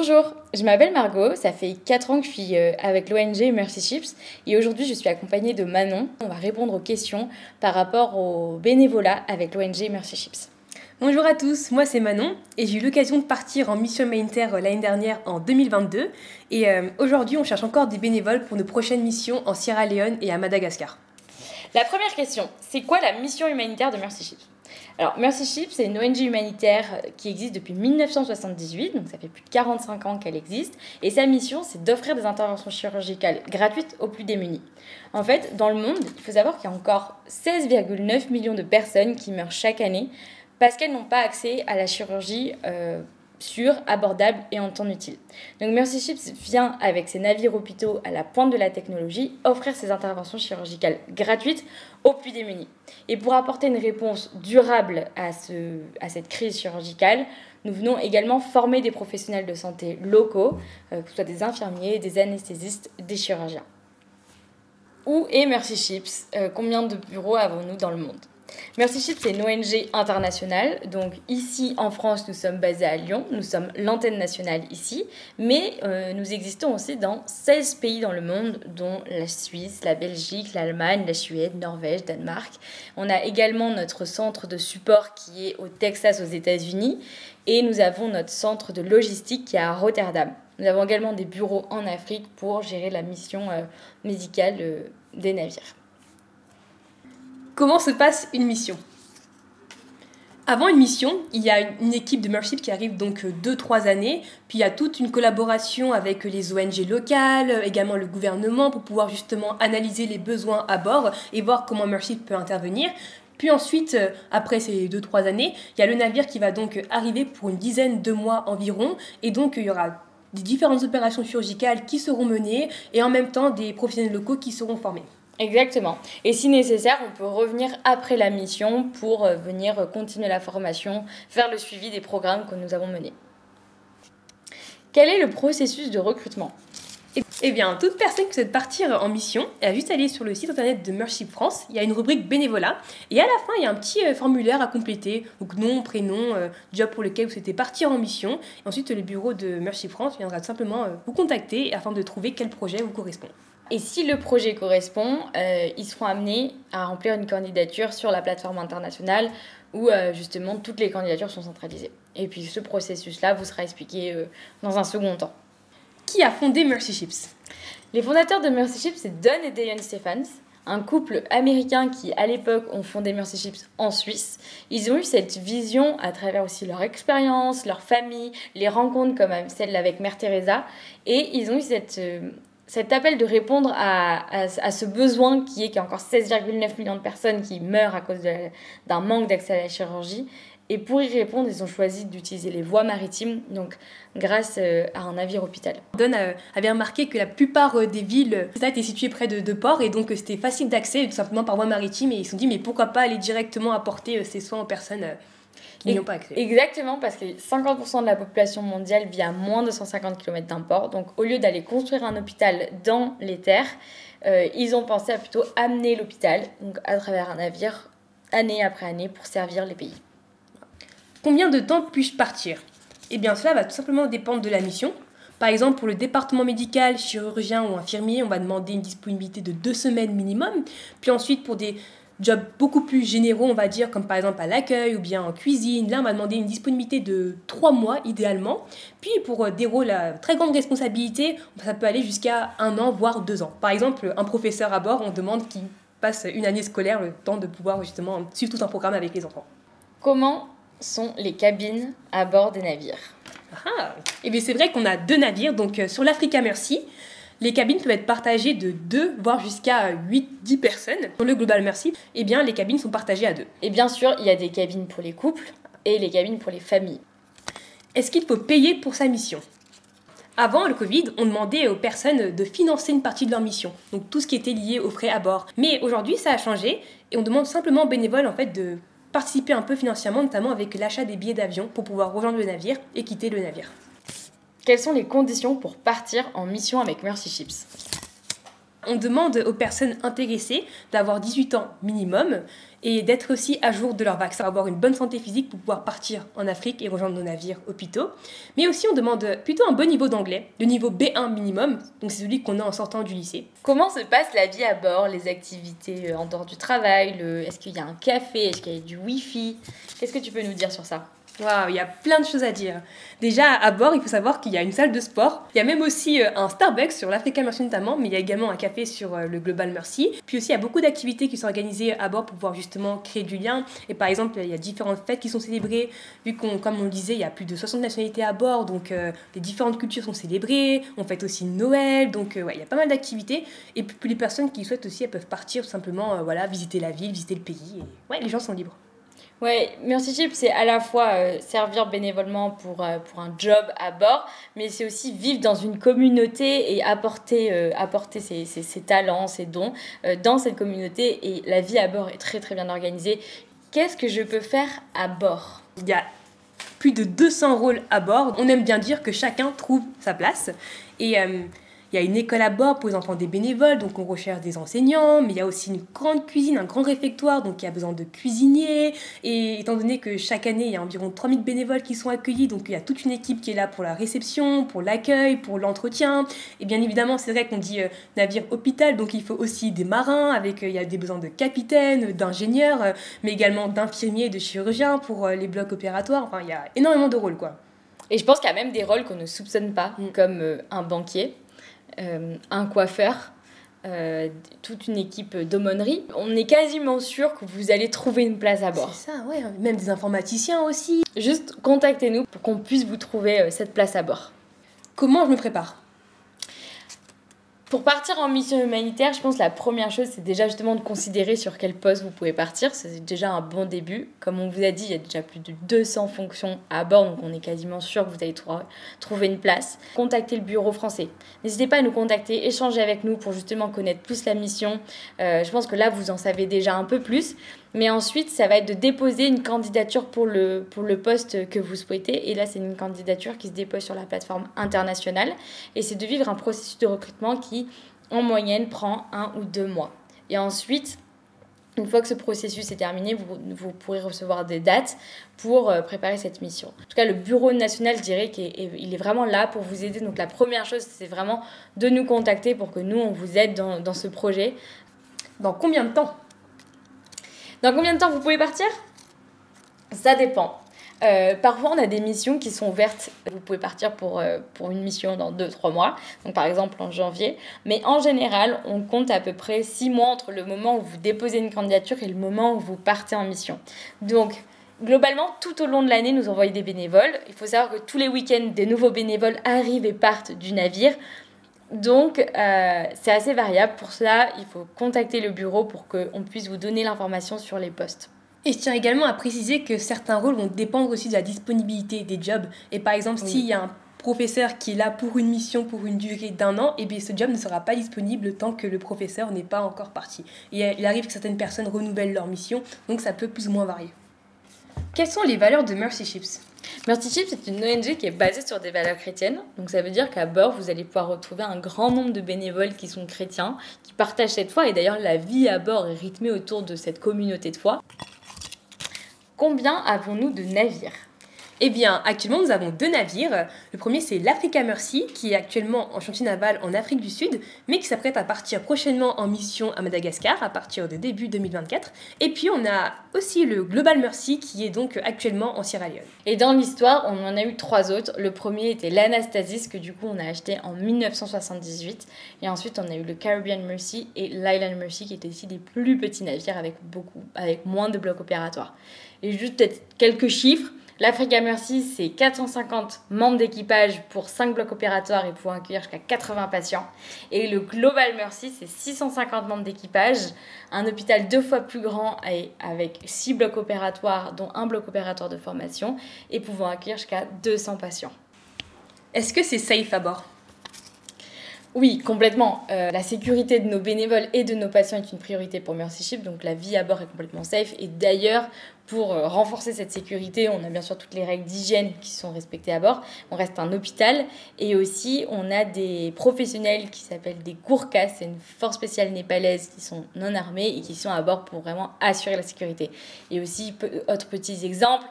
Bonjour, je m'appelle Margot, ça fait 4 ans que je suis avec l'ONG Mercy Ships et aujourd'hui je suis accompagnée de Manon. On va répondre aux questions par rapport au bénévolat avec l'ONG Mercy Ships. Bonjour à tous, moi c'est Manon et j'ai eu l'occasion de partir en mission humanitaire l'année dernière en 2022 et aujourd'hui on cherche encore des bénévoles pour nos prochaines missions en Sierra Leone et à Madagascar. La première question, c'est quoi la mission humanitaire de Mercy Ships ? Alors, Mercy Ships, c'est une ONG humanitaire qui existe depuis 1978, donc ça fait plus de 45 ans qu'elle existe, et sa mission, c'est d'offrir des interventions chirurgicales gratuites aux plus démunis. En fait, dans le monde, il faut savoir qu'il y a encore 16,9 millions de personnes qui meurent chaque année parce qu'elles n'ont pas accès à la chirurgie sûre, abordable et en temps utile. Donc Mercy Ships vient avec ses navires hôpitaux à la pointe de la technologie offrir ces interventions chirurgicales gratuites aux plus démunis. Et pour apporter une réponse durable à cette crise chirurgicale, nous venons également former des professionnels de santé locaux, que ce soit des infirmiers, des anesthésistes, des chirurgiens. Où est Mercy Ships ? Combien de bureaux avons-nous dans le monde ? Mercy Ships, c'est une ONG internationale. Donc ici en France, nous sommes basés à Lyon. Nous sommes l'antenne nationale ici. Mais nous existons aussi dans 16 pays dans le monde, dont la Suisse, la Belgique, l'Allemagne, la Suède, Norvège, Danemark. On a également notre centre de support qui est au Texas, aux États-Unis. Et nous avons notre centre de logistique qui est à Rotterdam. Nous avons également des bureaux en Afrique pour gérer la mission médicale des navires. Comment se passe une mission ? Avant une mission, il y a une équipe de Mercy Ships qui arrive donc 2-3 années, puis il y a toute une collaboration avec les ONG locales, également le gouvernement pour pouvoir justement analyser les besoins à bord et voir comment Mercy Ships peut intervenir. Puis ensuite, après ces 2-3 années, il y a le navire qui va donc arriver pour une dizaine de mois environ, et donc il y aura des différentes opérations chirurgicales qui seront menées et en même temps des professionnels locaux qui seront formés. Exactement. Et si nécessaire, on peut revenir après la mission pour venir continuer la formation, faire le suivi des programmes que nous avons menés. Quel est le processus de recrutement ? Eh bien, toute personne qui souhaite partir en mission, elle a juste à aller sur le site internet de Mercy France. Il y a une rubrique bénévolat et à la fin, il y a un petit formulaire à compléter. Donc nom, prénom, job pour lequel vous souhaitez partir en mission. Et ensuite, le bureau de Mercy France viendra tout simplement vous contacter afin de trouver quel projet vous correspond. Et si le projet correspond, ils seront amenés à remplir une candidature sur la plateforme internationale où justement toutes les candidatures sont centralisées. Et puis ce processus-là vous sera expliqué dans un second temps. Qui a fondé Mercy Ships ? Les fondateurs de Mercy Ships, c'est Don et Diane Stephens, un couple américain qui, à l'époque, ont fondé Mercy Ships en Suisse. Ils ont eu cette vision à travers aussi leur expérience, leur famille, les rencontres comme celle avec Mère Teresa. Et ils ont eu cet appel de répondre à ce besoin qui est qu'il y a encore 16,9 millions de personnes qui meurent à cause d'un manque d'accès à la chirurgie. Et pour y répondre, ils ont choisi d'utiliser les voies maritimes, donc grâce à un navire hôpital. Don avait remarqué que la plupart des villes étaient situées près de ports et donc c'était facile d'accès tout simplement par voie maritime. Et ils se sont dit mais pourquoi pas aller directement apporter ces soins aux personnes qui n'y ont pas accès. Exactement, parce que 50% de la population mondiale vit à moins de 150 km d'un port. Donc au lieu d'aller construire un hôpital dans les terres, ils ont pensé à plutôt amener l'hôpital donc à travers un navire année après année pour servir les pays. Combien de temps puis-je partir ? Eh bien, cela va tout simplement dépendre de la mission. Par exemple, pour le département médical, chirurgien ou infirmier, on va demander une disponibilité de 2 semaines minimum. Puis ensuite, pour des jobs beaucoup plus généraux, on va dire, comme par exemple à l'accueil ou bien en cuisine, là, on va demander une disponibilité de 3 mois idéalement. Puis pour des rôles à très grande responsabilité, ça peut aller jusqu'à 1 an, voire 2 ans. Par exemple, un professeur à bord, on demande qu'il passe une année scolaire, le temps de pouvoir justement suivre tout un programme avec les enfants. Comment sont les cabines à bord des navires ? Et bien c'est vrai qu'on a 2 navires, donc sur l'Africa Mercy, les cabines peuvent être partagées de 2, voire jusqu'à 8-10 personnes. Sur le Global Mercy, eh bien les cabines sont partagées à 2. Et bien sûr, il y a des cabines pour les couples et les cabines pour les familles. Est-ce qu'il faut payer pour sa mission ? Avant le Covid, on demandait aux personnes de financer une partie de leur mission, donc tout ce qui était lié aux frais à bord. Mais aujourd'hui, ça a changé et on demande simplement aux bénévoles en fait de participer un peu financièrement, notamment avec l'achat des billets d'avion pour pouvoir rejoindre le navire et quitter le navire. Quelles sont les conditions pour partir en mission avec Mercy Ships ? On demande aux personnes intéressées d'avoir 18 ans minimum et d'être aussi à jour de leur vaccin, avoir une bonne santé physique pour pouvoir partir en Afrique et rejoindre nos navires hôpitaux. Mais aussi on demande plutôt un bon niveau d'anglais, le niveau B1 minimum, donc c'est celui qu'on a en sortant du lycée. Comment se passe la vie à bord, les activités en dehors du travail, est-ce qu'il y a un café, est-ce qu'il y a du wifi? Qu'est-ce que tu peux nous dire sur ça? Waouh, il y a plein de choses à dire. Déjà, à bord, il faut savoir qu'il y a une salle de sport. Il y a même aussi un Starbucks sur l'Africa Mercy notamment, mais il y a également un café sur le Global Mercy. Puis aussi, il y a beaucoup d'activités qui sont organisées à bord pour pouvoir justement créer du lien. Et par exemple, il y a différentes fêtes qui sont célébrées. Vu qu'on, comme on le disait, il y a plus de 60 nationalités à bord, donc les différentes cultures sont célébrées. On fête aussi Noël, donc ouais, il y a pas mal d'activités. Et puis les personnes qui souhaitent aussi, elles peuvent partir tout simplement voilà, visiter la ville, visiter le pays. Et ouais, les gens sont libres. Ouais, Mercy Ship, c'est à la fois servir bénévolement pour un job à bord, mais c'est aussi vivre dans une communauté et apporter ses talents, ses dons dans cette communauté. Et la vie à bord est très très bien organisée. Qu'est-ce que je peux faire à bord? Il y a plus de 200 rôles à bord. On aime bien dire que chacun trouve sa place. Et il y a une école à bord pour les enfants des bénévoles, donc on recherche des enseignants, mais il y a aussi une grande cuisine, un grand réfectoire, donc il y a besoin de cuisiniers. Et étant donné que chaque année, il y a environ 3000 bénévoles qui sont accueillis, donc il y a toute une équipe qui est là pour la réception, pour l'accueil, pour l'entretien. Et bien évidemment, c'est vrai qu'on dit navire hôpital, donc il faut aussi des marins, il y a des besoins de capitaines, d'ingénieurs, mais également d'infirmiers et de chirurgiens pour les blocs opératoires. Enfin, il y a énormément de rôles, quoi. Et je pense qu'il y a même des rôles qu'on ne soupçonne pas, comme un banquier. Un coiffeur, toute une équipe d'aumônerie. On est quasiment sûr que vous allez trouver une place à bord. C'est ça, ouais, même des informaticiens aussi. Juste contactez-nous pour qu'on puisse vous trouver cette place à bord. Comment je me prépare ? Pour partir en mission humanitaire, je pense que la première chose, c'est déjà justement de considérer sur quel poste vous pouvez partir. C'est déjà un bon début. Comme on vous a dit, il y a déjà plus de 200 fonctions à bord, donc on est quasiment sûr que vous allez trouver une place. Contactez le bureau français. N'hésitez pas à nous contacter, échanger avec nous pour justement connaître plus la mission. Je pense que là, vous en savez déjà un peu plus. Mais ensuite, ça va être de déposer une candidature pour le poste que vous souhaitez. Et là, c'est une candidature qui se dépose sur la plateforme internationale. Et c'est de vivre un processus de recrutement qui, en moyenne, prend 1 ou 2 mois. Et ensuite, une fois que ce processus est terminé, vous pourrez recevoir des dates pour préparer cette mission. En tout cas, le bureau national, je dirais qu'il est vraiment là pour vous aider. Donc la première chose, c'est vraiment de nous contacter pour que nous, on vous aide dans ce projet. Dans combien de temps ? Dans combien de temps vous pouvez partir ? Ça dépend. Parfois, on a des missions qui sont ouvertes. Vous pouvez partir pour une mission dans 2-3 mois, donc par exemple en janvier. Mais en général, on compte à peu près 6 mois entre le moment où vous déposez une candidature et le moment où vous partez en mission. Donc, globalement, tout au long de l'année, nous envoyons des bénévoles. Il faut savoir que tous les week-ends, des nouveaux bénévoles arrivent et partent du navire. Donc, c'est assez variable. Pour cela, il faut contacter le bureau pour qu'on puisse vous donner l'information sur les postes. Et je tiens également à préciser que certains rôles vont dépendre aussi de la disponibilité des jobs. Et par exemple, s'il y a un professeur qui est là pour une mission, pour une durée d'1 an, et bien ce job ne sera pas disponible tant que le professeur n'est pas encore parti. Et il arrive que certaines personnes renouvellent leur mission, donc ça peut plus ou moins varier. Quelles sont les valeurs de Mercy Ships ? Mercy Ships, c'est une ONG qui est basée sur des valeurs chrétiennes. Donc ça veut dire qu'à bord, vous allez pouvoir retrouver un grand nombre de bénévoles qui sont chrétiens, qui partagent cette foi. Et d'ailleurs, la vie à bord est rythmée autour de cette communauté de foi. Combien avons-nous de navires ? Eh bien, actuellement, nous avons 2 navires. Le premier, c'est l'Africa Mercy, qui est actuellement en chantier naval en Afrique du Sud, mais qui s'apprête à partir prochainement en mission à Madagascar, à partir de début 2024. Et puis, on a aussi le Global Mercy, qui est donc actuellement en Sierra Leone. Et dans l'histoire, on en a eu 3 autres. Le premier était l'Anastasis, que du coup, on a acheté en 1978. Et ensuite, on a eu le Caribbean Mercy et l'Island Mercy, qui étaient ici des plus petits navires avec moins de blocs opératoires. Et juste peut-être quelques chiffres. L'Africa Mercy, c'est 450 membres d'équipage pour 5 blocs opératoires et pouvant accueillir jusqu'à 80 patients. Et le Global Mercy, c'est 650 membres d'équipage, un hôpital 2 fois plus grand avec 6 blocs opératoires, dont un bloc opératoire de formation, et pouvant accueillir jusqu'à 200 patients. Est-ce que c'est safe à bord ? Oui, complètement. La sécurité de nos bénévoles et de nos patients est une priorité pour Mercy Ship, donc la vie à bord est complètement safe. Et d'ailleurs, pour renforcer cette sécurité, on a bien sûr toutes les règles d'hygiène qui sont respectées à bord. On reste un hôpital et aussi on a des professionnels qui s'appellent des Gurkhas, c'est une force spéciale népalaise qui sont non armés et qui sont à bord pour vraiment assurer la sécurité. Et aussi, autres petits exemples,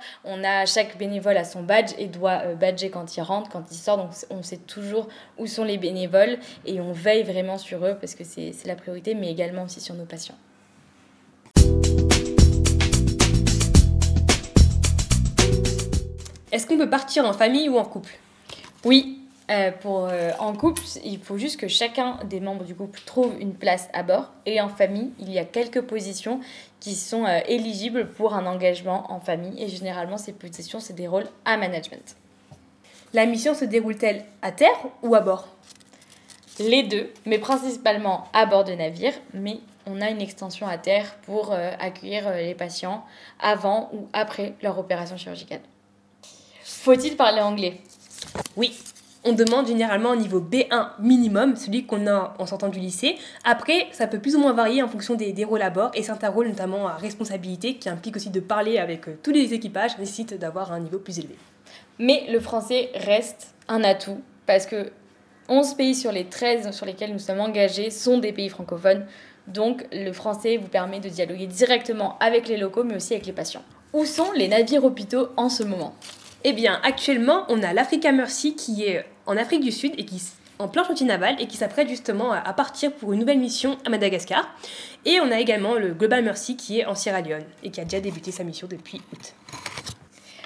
chaque bénévole a son badge et doit badger quand il rentre, quand il sort, donc on sait toujours où sont les bénévoles et on veille vraiment sur eux parce que c'est la priorité, mais également aussi sur nos patients. Est-ce qu'on peut partir en famille ou en couple? Oui, en couple, il faut juste que chacun des membres du couple trouve une place à bord. Et en famille, il y a quelques positions qui sont éligibles pour un engagement en famille. Et généralement, ces positions, c'est des rôles à management. La mission se déroule-t-elle à terre ou à bord? Les deux, mais principalement à bord de navires. Mais on a une extension à terre pour accueillir les patients avant ou après leur opération chirurgicale. Faut-il parler anglais? Oui, on demande généralement un niveau B1 minimum, celui qu'on a en sortant du lycée. Après, ça peut plus ou moins varier en fonction des rôles à bord, et certains rôles, notamment à responsabilité, qui impliquent aussi de parler avec tous les équipages, nécessitent d'avoir un niveau plus élevé. Mais le français reste un atout, parce que 11 pays sur les 13 sur lesquels nous sommes engagés sont des pays francophones. Donc le français vous permet de dialoguer directement avec les locaux, mais aussi avec les patients. Où sont les navires hôpitaux en ce moment? Eh bien, actuellement, on a l'Africa Mercy qui est en Afrique du Sud et qui en plein chantier naval et qui s'apprête justement à partir pour une nouvelle mission à Madagascar. Et on a également le Global Mercy qui est en Sierra Leone et qui a déjà débuté sa mission depuis août.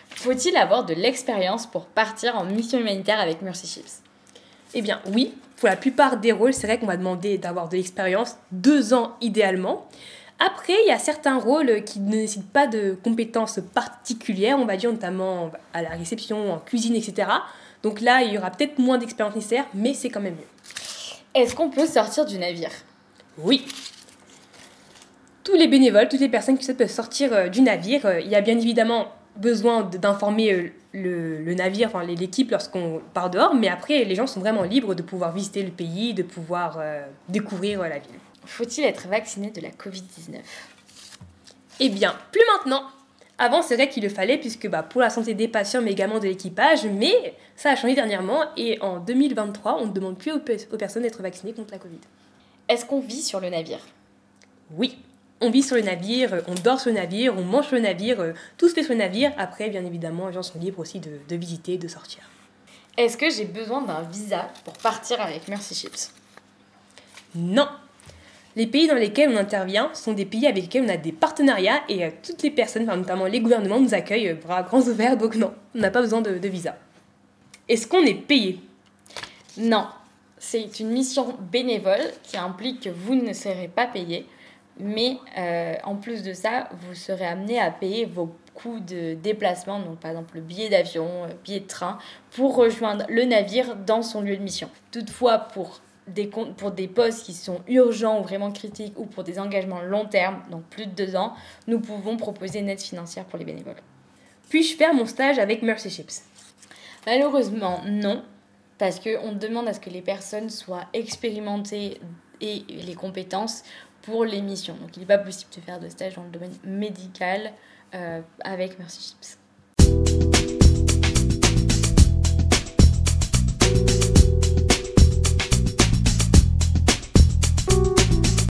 Faut-il avoir de l'expérience pour partir en mission humanitaire avec Mercy Ships? Eh bien, oui. Pour la plupart des rôles, c'est vrai qu'on va demander d'avoir de l'expérience, 2 ans idéalement. Après, il y a certains rôles qui ne nécessitent pas de compétences particulières, on va dire notamment à la réception, en cuisine, etc. Donc là, il y aura peut-être moins d'expérience nécessaire, mais c'est quand même mieux. Est-ce qu'on peut sortir du navire? Oui. Tous les bénévoles, toutes les personnes qui peuvent sortir du navire, il y a bien évidemment besoin d'informer le navire, enfin l'équipe lorsqu'on part dehors, mais après, les gens sont vraiment libres de pouvoir visiter le pays, de pouvoir découvrir la ville. Faut-il être vacciné de la Covid-19? Eh bien, plus maintenant. Avant, c'est vrai qu'il le fallait, puisque pour la santé des patients, mais également de l'équipage, mais ça a changé dernièrement, et en 2023, on ne demande plus aux personnes d'être vaccinées contre la Covid. Est-ce qu'on vit sur le navire? Oui, on vit sur le navire, on dort sur le navire, on mange sur le navire, tout se fait sur le navire. Après, bien évidemment, les gens sont libres aussi de visiter, de sortir. Est-ce que j'ai besoin d'un visa pour partir avec Mercy Ships? Non. Les pays dans lesquels on intervient sont des pays avec lesquels on a des partenariats et toutes les personnes, notamment les gouvernements, nous accueillent bras grands ouverts, donc non, on n'a pas besoin de visa. Est-ce qu'on est payé? Non, c'est une mission bénévole qui implique que vous ne serez pas payé, mais en plus de ça, vous serez amené à payer vos coûts de déplacement, donc par exemple le billet d'avion, billet de train, pour rejoindre le navire dans son lieu de mission. Toutefois, pour des postes qui sont urgents ou vraiment critiques ou pour des engagements long terme, donc plus de 2 ans, nous pouvons proposer une aide financière pour les bénévoles. Puis-je faire mon stage avec Mercy Ships? Malheureusement, non, parce qu'on demande à ce que les personnes soient expérimentées et les compétences pour les missions. Donc il n'est pas possible de faire de stage dans le domaine médical avec Mercy Ships.